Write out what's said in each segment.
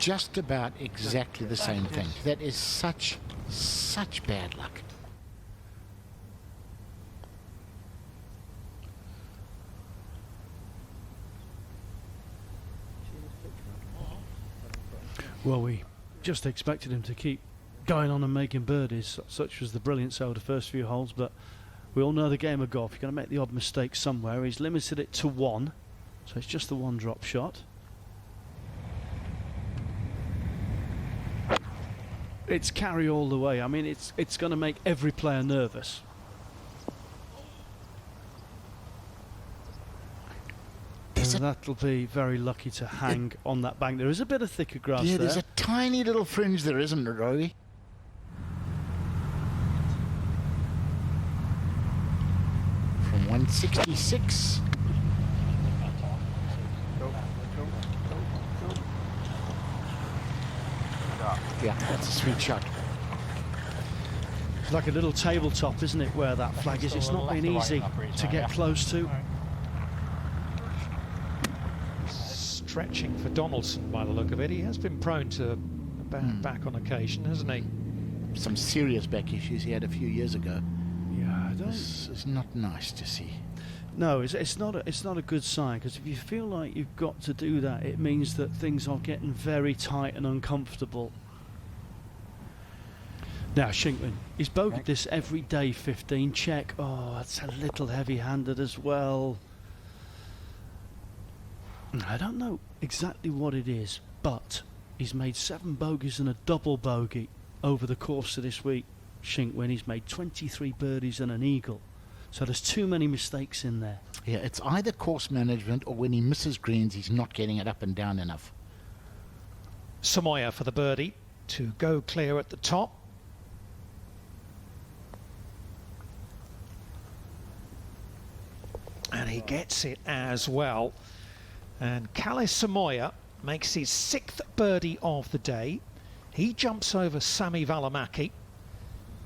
just about exactly the same thing. That is such bad luck. Well, we just expected him to keep going on and making birdies. Such was the brilliance over the first few holes, but we all know the game of golf. You're going to make the odd mistake somewhere. He's limited it to one, so it's just the one drop shot. It's carry all the way. I mean, it's going to make every player nervous. And that'll be very lucky to hang on that bank. There is a bit of thicker grass there. There's a tiny little fringe there, isn't there, Rowie? From 166. Yeah, that's a sweet shot. It's like a little tabletop, isn't it, where that flag is? It's not been easy to get close to. Stretching for Donaldson by the look of it. He has been prone to a bad back on occasion, hasn't he? Some serious back issues he had a few years ago. Yeah, This is not nice to see. No, it's not a good sign, because if you feel like you've got to do that, it means that things are getting very tight and uncomfortable. Now Shinkwin, he's bogeyed this every day, 15, check. Oh, that's a little heavy-handed as well. I don't know exactly what it is, but he's made 7 bogeys and a double bogey over the course of this week. Shinkwin, he's made 23 birdies and an eagle. So there's too many mistakes in there. Yeah, it's either course management or when he misses greens, he's not getting it up and down enough. Samoya for the birdie to go clear at the top. And he gets it as well. And Callum Shinkwin makes his 6th birdie of the day. He jumps over Sami Välimäki,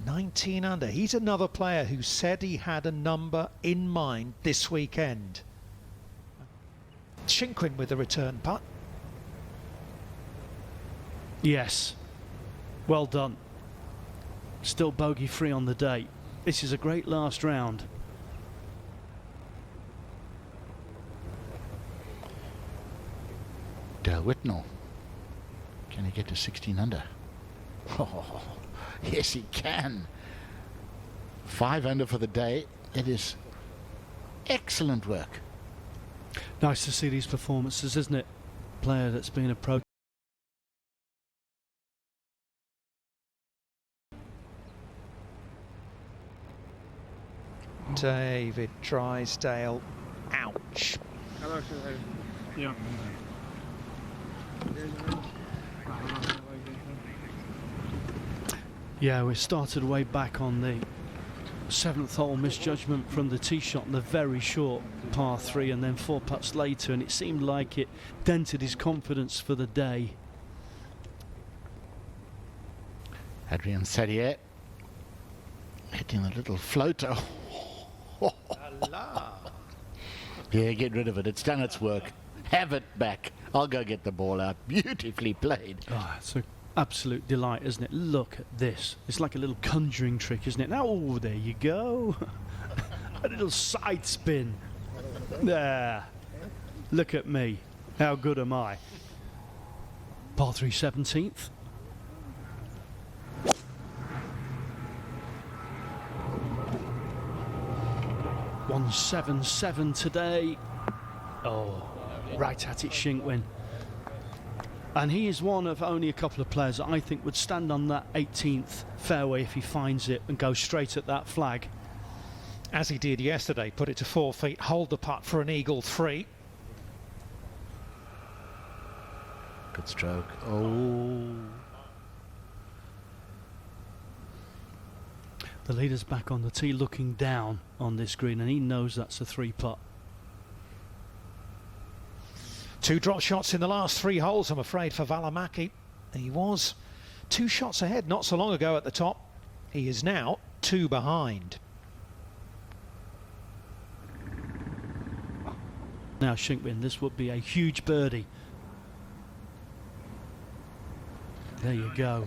19 under. He's another player who said he had a number in mind this weekend. Shinkwin with the return putt. Yes, well done. Still bogey free on the day. This is a great last round. Dale Whitnell. Can he get to 16 under? Oh, yes, he can. 5 under for the day. It is excellent work. Nice to see these performances, isn't it? Player that's been approached. David Drysdale. Ouch. Yeah. Yeah, we started way back on the 7th hole, misjudgment from the tee shot on the very short par 3, and then 4 putts later, and it seemed like it dented his confidence for the day. Adrian Sadier hitting a little floater. Yeah, get rid of it. It's done its work. Have it back. I'll go get the ball out. Beautifully played. Oh, it's an absolute delight, isn't it? Look at this. It's like a little conjuring trick, isn't it? Now, oh, there you go. A little side spin. There. Look at me. How good am I? Par 3 17th. .177 today. Oh, right at it, Shinkwin. And he is one of only a couple of players that I think would stand on that 18th fairway if he finds it and go straight at that flag. As he did yesterday, put it to 4 feet, hold the putt for an eagle 3. Good stroke. Oh. The leader's back on the tee looking down on this green, and he knows that's a 3 putt. 2 drop shots in the last 3 holes, I'm afraid, for Välimäki. He was 2 shots ahead not so long ago at the top. He is now 2 behind. Now Shinkwin, this would be a huge birdie. There you go.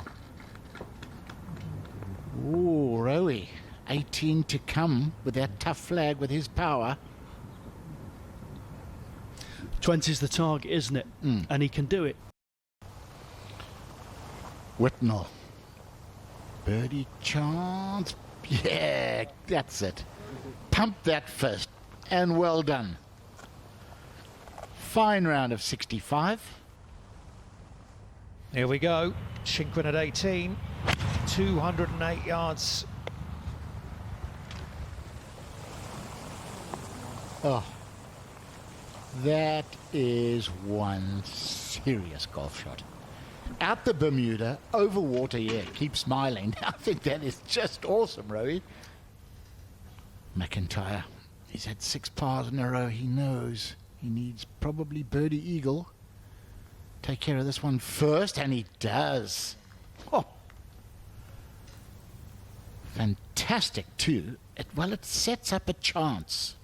Ooh, Rowie. 18 to come with that tough flag with his power. 20's the target, isn't it? And he can do it. Whitnell. Birdie chance. Yeah, that's it. Pump that first. And well done. Fine round of 65. Here we go. Shinkwin at 18. 208 yards. Oh, that is one serious golf shot. Out the Bermuda, over water, yeah, keep smiling. I think that is just awesome, Rowie. McIntyre, he's had 6 pars in a row. He knows he needs probably birdie eagle. Take care of this one first, and he does. Oh, fantastic too. Well, it sets up a chance.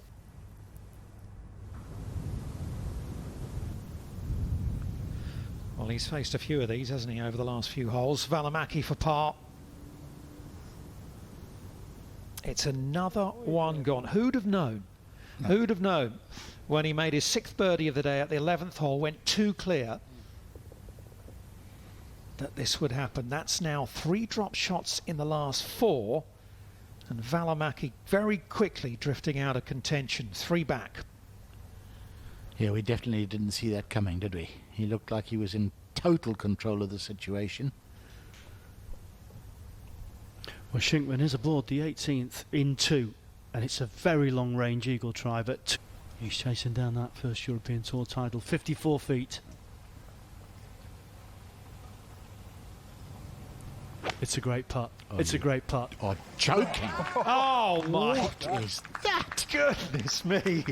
Well, he's faced a few of these, hasn't he, over the last few holes. Välimäki for par. It's another one gone. Who'd have known? No. Who'd have known when he made his 6th birdie of the day at the 11th hole, went 2 clear, that this would happen. That's now 3 drop shots in the last 4, and Välimäki very quickly drifting out of contention. 3 back. Yeah, we definitely didn't see that coming, did we? He looked like he was in total control of the situation. Well, Shinkwin is aboard the 18th in 2, and it's a very long range eagle try, but he's chasing down that first European Tour title, 54 feet. It's a great putt. It's a great putt. Oh, joking. Oh my! What is that? Goodness me!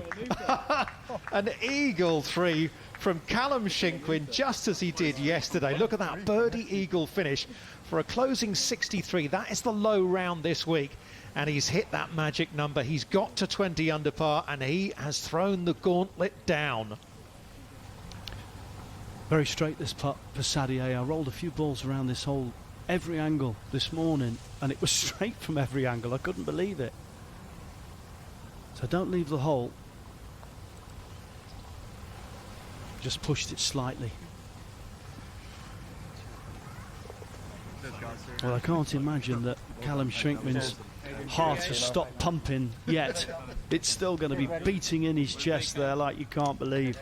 An eagle 3 from Callum Shinkwin, just as he did yesterday. Look at that birdie eagle finish for a closing 63. That is the low round this week, and he's hit that magic number. He's got to 20 under par, and he has thrown the gauntlet down. Very straight this putt for Sadier. I rolled a few balls around this hole, every angle this morning, and it was straight from every angle. I couldn't believe it. So don't leave the hole. Just pushed it slightly. Well, I can't imagine that Callum Shinkwin's heart has stopped pumping yet. It's still going to be beating in his chest there like you can't believe.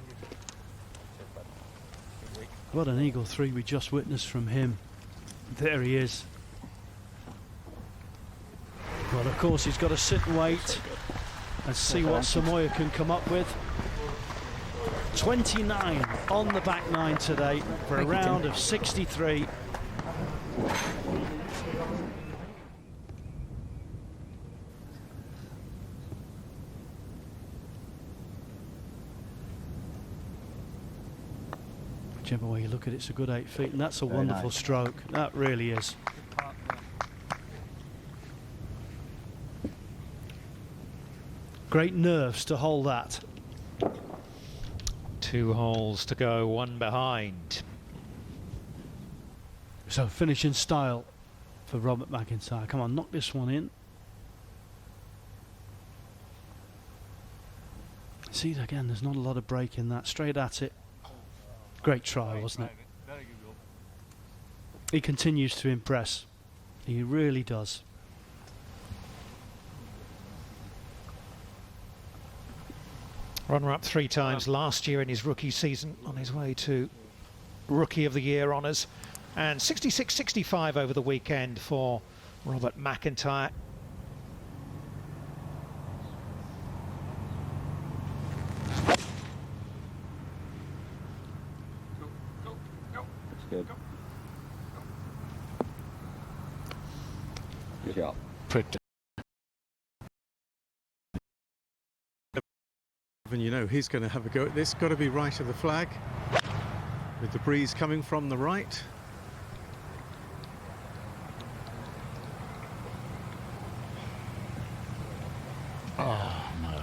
What an eagle 3 we just witnessed from him. There he is. Well, of course, he's got to sit and wait and see what Samoa can come up with. 29 on the back 9 today for a round of 63. Whichever way you look at it, it's a good 8 feet, and that's a wonderful stroke. That really is. Great nerves to hold that. 2 holes to go, 1 behind. So finish in style for Robert McIntyre. Come on, knock this one in. See, again, there's not a lot of break in that. Straight at it. Great try, wasn't it? He continues to impress. He really does. Runner-up 3 times last year in his rookie season, on his way to Rookie of the Year honours. And 66-65 over the weekend for Robert McIntyre. Good. Good job. And you know he's going to have a go at this. Got to be right of the flag with the breeze coming from the right. Oh, no.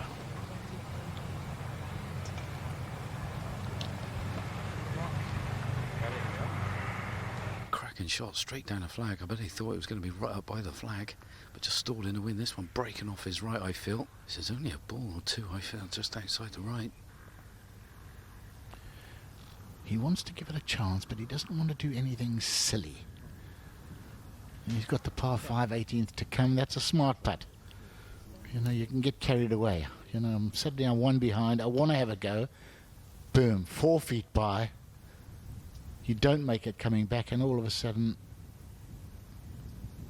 Crack cracking shot straight down the flag. I bet he thought it was going to be right up by the flag, but just stalled in the wind. This one breaking off his right, I feel. This is only a ball or two, I feel, just outside the right. He wants to give it a chance, but he doesn't want to do anything silly. And he's got the par 5 18th to come. That's a smart putt. You know, you can get carried away. You know, I'm suddenly on one behind. I want to have a go. Boom, 4 feet by. You don't make it coming back, and all of a sudden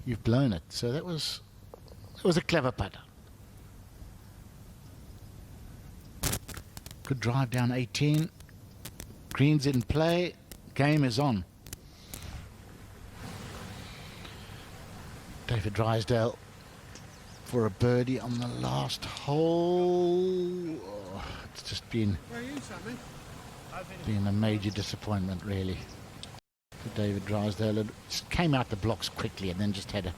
you've blown it. So that was a clever putt. Good drive down 18. Green's in play. Game is on. David Drysdale for a birdie on the last hole. Oh, it's just been a major disappointment, really, for David Drysdale. It just came out the blocks quickly and then just had a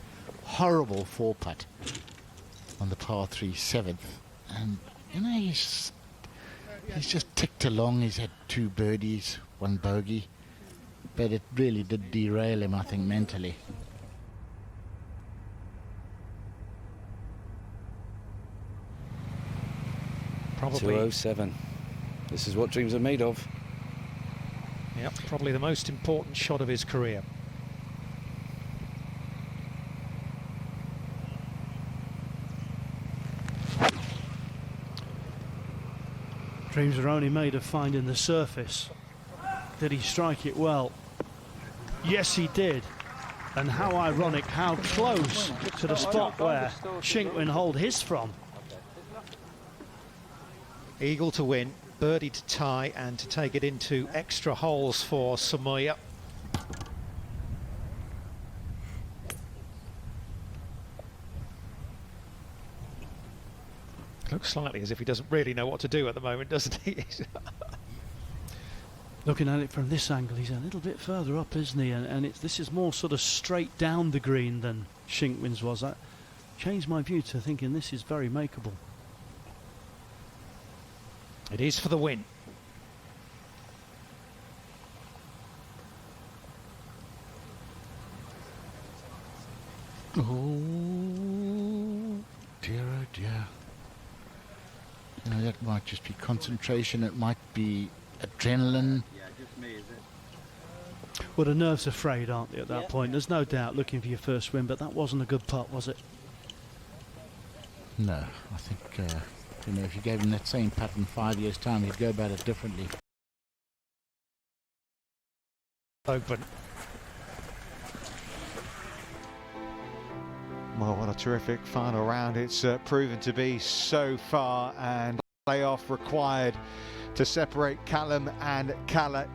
horrible 4-putt on the par 3 7th. And, you know, he's just ticked along. He's had 2 birdies, 1 bogey, but it really did derail him, I think, mentally. Probably 207. This is what dreams are made of. Yep, probably the most important shot of his career. Dreams are only made of finding the surface. Did he strike it well? Yes, he did. And how ironic, how close to the spot where Shinkwin holed his from. Eagle to win, birdie to tie, and to take it into extra holes for Samoa. Looks slightly as if he doesn't really know what to do at the moment, doesn't he? Looking at it from this angle, he's a little bit further up, isn't he? And this is more sort of straight down the green than Shinkwin's was. That changed my view to thinking this is very makeable. It is for the win. Oh dear, oh dear. You know, that might just be concentration. It might be adrenaline. Well, the nerves are frayed, aren't they, at that point? There's no doubt, looking for your first win, but that wasn't a good putt, was it? No, I think, you know, if you gave him that same putt in 5 years' time, he'd go about it differently. Open. Well, what a terrific final round it's proven to be so far, and playoff required to separate Callum and Calla.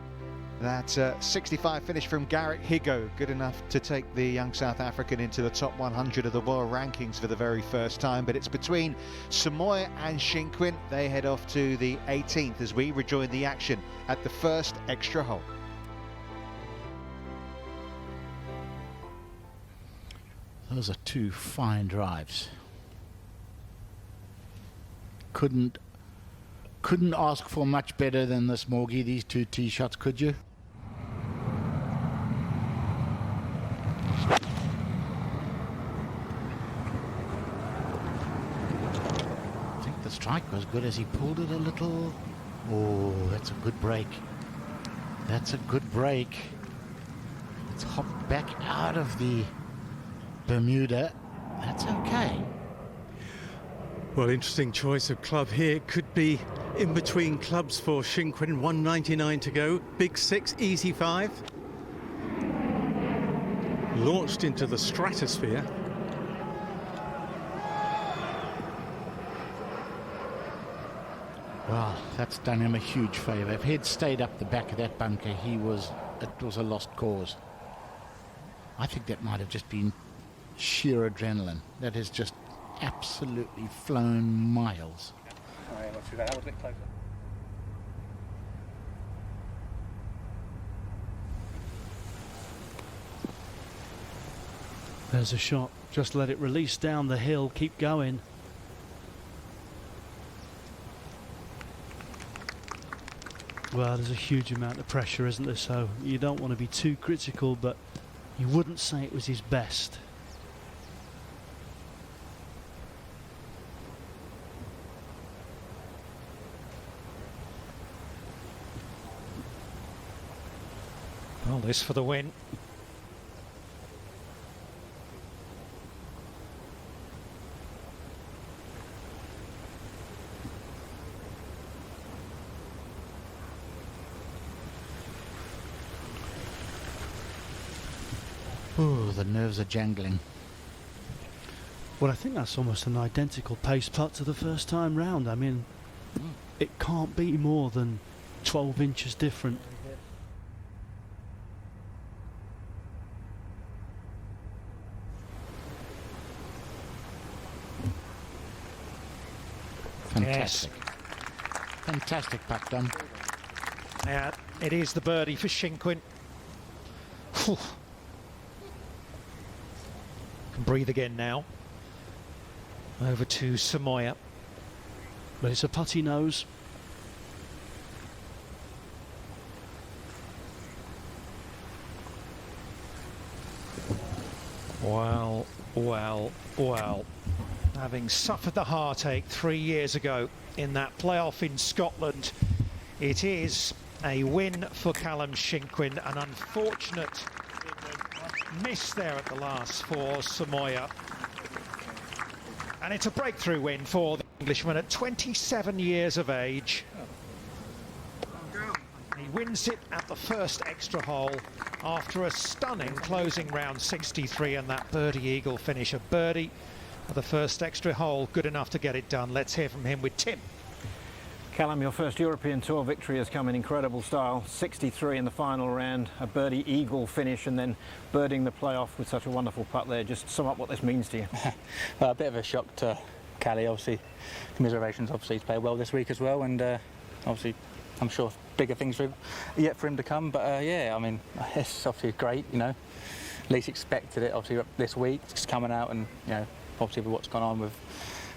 That 65 finish from Garrick Higo, good enough to take the young South African into the top 100 of the world rankings for the very first time. But it's between Samoa and Shinkwin. They head off to the 18th as we rejoin the action at the first extra hole. Those are 2 fine drives. Couldn't ask for much better than this, Morgie, these 2 tee shots, could you? I think the strike was good as he pulled it a little. Oh, that's a good break. That's a good break. It's hopped back out of the Bermuda. That's okay. Well, interesting choice of club here. Could be in between clubs for Shinkwin. 199 to go. Big 6, easy 5. Launched into the stratosphere. Well, that's done him a huge favour. If he'd stayed up the back of that bunker, it was a lost cause. I think that might have just been sheer adrenaline. That has just absolutely flown miles. Oh, yeah, not too bad. That was a bit closer. There's a shot. Just let it release down the hill. Keep going. Well, there's a huge amount of pressure, isn't there? So you don't want to be too critical, but You wouldn't say it was his best. Well, this for the win. Ooh, the nerves are jangling. Well, I think that's almost an identical pace putt to the first time round. I mean, it can't be more than 12 inches different. Fantastic. Fantastic putt done. Yeah, it is the birdie for Shinkwin. Whew. Can breathe again now. Over to Samoya. But it's a putt he knows. Well, well, well. Having suffered the heartache 3 years ago in that playoff in Scotland, it is a win for Callum Shinkwin. An unfortunate miss there at the last for Samoya. And it's a breakthrough win for the Englishman at 27 years of age. He wins it at the first extra hole after a stunning closing round 63 and that birdie eagle finish. A birdie at the first extra hole, good enough to get it done. Let's hear from him with Tim. Callum, your first European Tour victory has come in incredible style. 63 in the final round, a birdie eagle finish, and then birding the playoff with such a wonderful putt there. Just sum up what this means to you. Well, a bit of a shock to Callie, obviously. Commiserations, obviously, he's played well this week as well, and obviously, I'm sure bigger things yet for him to come. But yeah, I mean, it's obviously great, you know. Least expected it, obviously, this week, just coming out and, you know, obviously with what's gone on with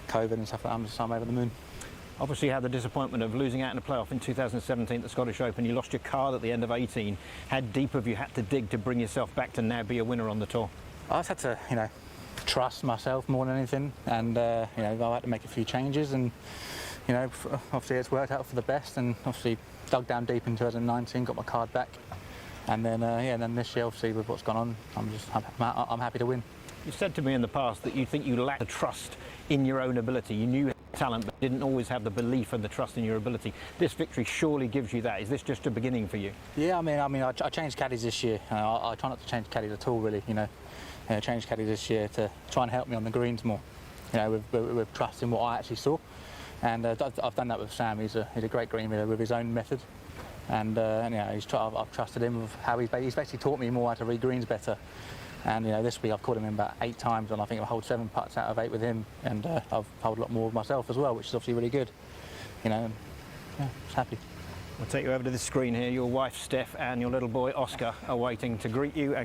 COVID and stuff like that, I'm over the moon. Obviously you had the disappointment of losing out in the playoff in 2017 at the Scottish Open. You lost your card at the end of 18. How deep have you had to dig to bring yourself back to now be a winner on the tour? I just had to, you know, trust myself more than anything, and you know, I had to make a few changes, and you know, obviously it's worked out for the best, and obviously dug down deep in 2019, got my card back, and then yeah, and then this year, obviously with what's gone on, I'm happy to win. You said to me in the past that you think you lacked the trust in your own ability. You knew you had talent, but didn't always have the belief and the trust in your ability. This victory surely gives you that. Is this just a beginning for you? Yeah, I mean, I changed caddies this year. I try not to change caddies at all, really. You know, changed caddies this year to try and help me on the greens more. You know, with trust in what I actually saw, and I've done that with Sam. He's a great green reader with his own method, and you know, I've trusted him with how he's basically taught me more how to read greens better. And you know, this week I've caught him in about 8 times, and I think I've holed 7 putts out of 8 with him, and I've holed a lot more with myself as well, which is obviously really good. You know, and, yeah, just happy. We'll take you over to the screen here. Your wife Steph and your little boy Oscar are waiting to greet you and